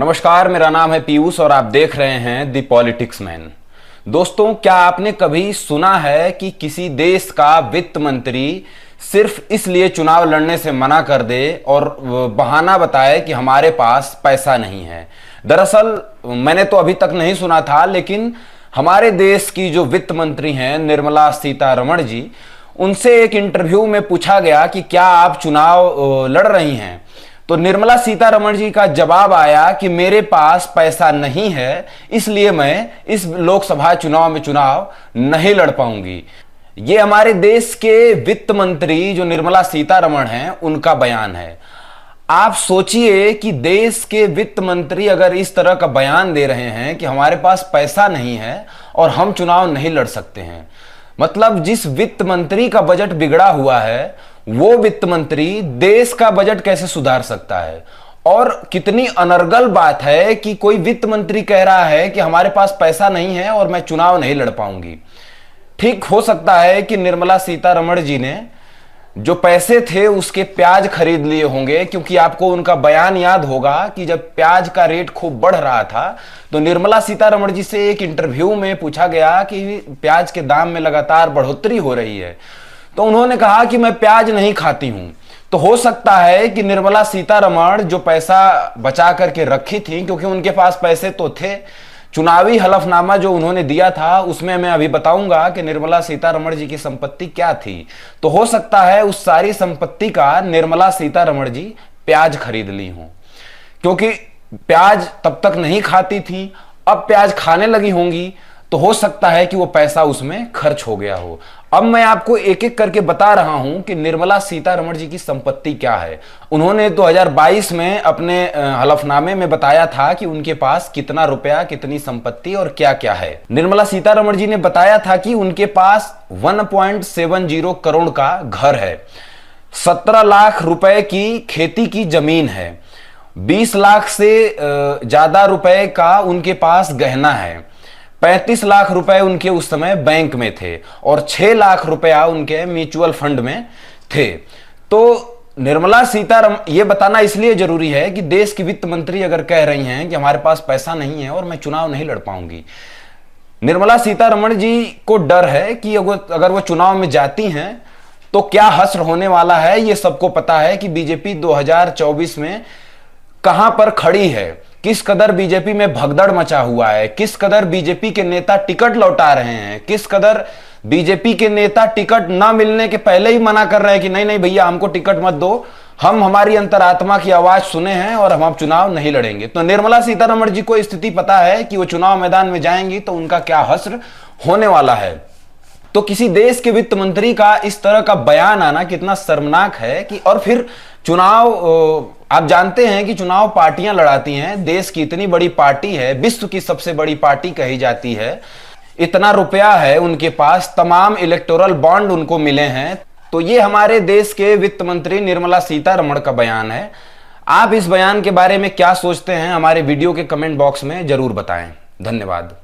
नमस्कार, मेरा नाम है पीयूष और आप देख रहे हैं द पॉलिटिक्स मैन। दोस्तों, क्या आपने कभी सुना है कि किसी देश का वित्त मंत्री सिर्फ इसलिए चुनाव लड़ने से मना कर दे और बहाना बताए कि हमारे पास पैसा नहीं है? दरअसल मैंने तो अभी तक नहीं सुना था, लेकिन हमारे देश की जो वित्त मंत्री हैं निर्मला सीतारमण जी, उनसे एक इंटरव्यू में पूछा गया कि क्या आप चुनाव लड़ रही हैं? तो निर्मला सीतारमण जी का जवाब आया कि मेरे पास पैसा नहीं है, इसलिए मैं इस लोकसभा चुनाव में चुनाव नहीं लड़ पाऊंगी। ये हमारे देश के वित्त मंत्री जो निर्मला सीतारमण हैं उनका बयान है। आप सोचिए कि देश के वित्त मंत्री अगर इस तरह का बयान दे रहे हैं कि हमारे पास पैसा नहीं है और हम चुनाव नहीं लड़ सकते हैं, मतलब जिस वित्त मंत्री का बजट बिगड़ा हुआ है वो वित्त मंत्री देश का बजट कैसे सुधार सकता है? और कितनी अनर्गल बात है कि कोई वित्त मंत्री कह रहा है कि हमारे पास पैसा नहीं है और मैं चुनाव नहीं लड़ पाऊंगी। ठीक हो सकता है कि निर्मला सीतारमण जी ने जो पैसे थे उसके प्याज खरीद लिए होंगे, क्योंकि आपको उनका बयान याद होगा कि जब प्याज का रेट खूब बढ़ रहा था तो निर्मला सीतारमण जी से एक इंटरव्यू में पूछा गया कि प्याज के दाम में लगातार बढ़ोतरी हो रही है, तो उन्होंने कहा कि मैं प्याज नहीं खाती हूं। तो हो सकता है कि निर्मला सीतारमण जो पैसा बचा करके रखी थी, क्योंकि उनके पास पैसे तो थे, चुनावी हलफनामा जो उन्होंने दिया था उसमें मैं अभी बताऊंगा कि निर्मला सीतारमण जी की संपत्ति क्या थी, तो हो सकता है उस सारी संपत्ति का निर्मला सीतारमण जी प्याज खरीद ली हो, क्योंकि प्याज तब तक नहीं खाती थी, अब प्याज खाने लगी होंगी, तो हो सकता है कि वो पैसा उसमें खर्च हो गया हो। अब मैं आपको एक एक करके बता रहा हूं कि निर्मला सीतारमण जी की संपत्ति क्या है। उन्होंने 2022 में अपने हलफनामे में बताया था कि उनके पास कितना रुपया, कितनी संपत्ति और क्या क्या है। निर्मला सीतारमण जी ने बताया था कि उनके पास 1.70 करोड़ का घर है, 17 लाख रुपए की खेती की जमीन है, 20 लाख से ज्यादा रुपए का उनके पास गहना है, 35 लाख रुपए उनके उस समय बैंक में थे और 6 लाख रुपया उनके म्यूचुअल फंड में थे। तो निर्मला सीतारमण, ये बताना इसलिए जरूरी है कि देश की वित्त मंत्री अगर कह रही हैं कि हमारे पास पैसा नहीं है और मैं चुनाव नहीं लड़ पाऊंगी, निर्मला सीतारमण जी को डर है कि अगर वो चुनाव में जाती हैं तो क्या हश्र होने वाला है। ये सबको पता है कि बीजेपी 2024 में कहां पर खड़ी है, किस कदर बीजेपी में भगदड़ मचा हुआ है, किस कदर बीजेपी के नेता टिकट लौटा रहे हैं, किस कदर बीजेपी के नेता टिकट ना मिलने के पहले ही मना कर रहे हैं कि नहीं नहीं भैया हमको टिकट मत दो, हम हमारी अंतरात्मा की आवाज सुने हैं और हम अब चुनाव नहीं लड़ेंगे। तो निर्मला सीतारमण जी को स्थिति पता है कि वो चुनाव मैदान में जाएंगी तो उनका क्या हश्र होने वाला है। तो किसी देश के वित्त मंत्री का इस तरह का बयान आना कितना शर्मनाक है कि, और फिर चुनाव, आप जानते हैं कि चुनाव पार्टियां लड़ाती हैं, देश की इतनी बड़ी पार्टी है, विश्व की सबसे बड़ी पार्टी कही जाती है, इतना रुपया है उनके पास, तमाम इलेक्टोरल बॉन्ड उनको मिले हैं। तो ये हमारे देश के वित्त मंत्री निर्मला सीतारमण का बयान है। आप इस बयान के बारे में क्या सोचते हैं, हमारे वीडियो के कमेंट बॉक्स में जरूर बताएं। धन्यवाद।